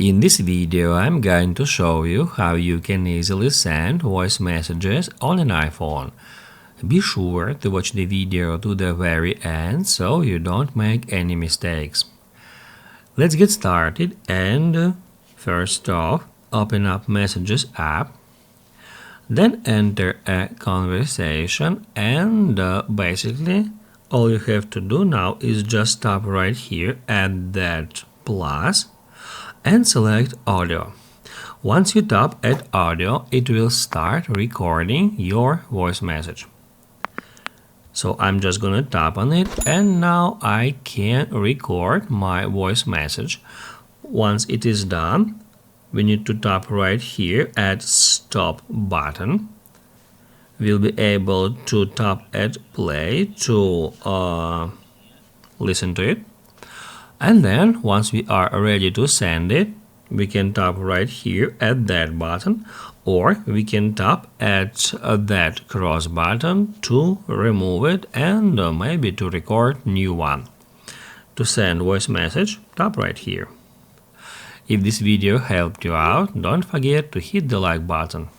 In this video, I'm going to show you how you can easily send voice messages on an iPhone. Be sure to watch the video to the very end so you don't make any mistakes. Let's get started and first off, open up Messages app. Then enter a conversation and basically all you have to do now is just tap right here at that plus and select audio. Once you tap at audio, it will start recording your voice message. So I'm just gonna tap on it and now I can record my voice message. Once it is done, we need to tap right here at stop button. We'll be able to tap at play to listen to it. And then once we are ready to send it, we can tap right here at that button, or we can tap at that cross button to remove it and maybe to record new one. To send voice message, tap right here. If this video helped you out, don't forget to hit the like button.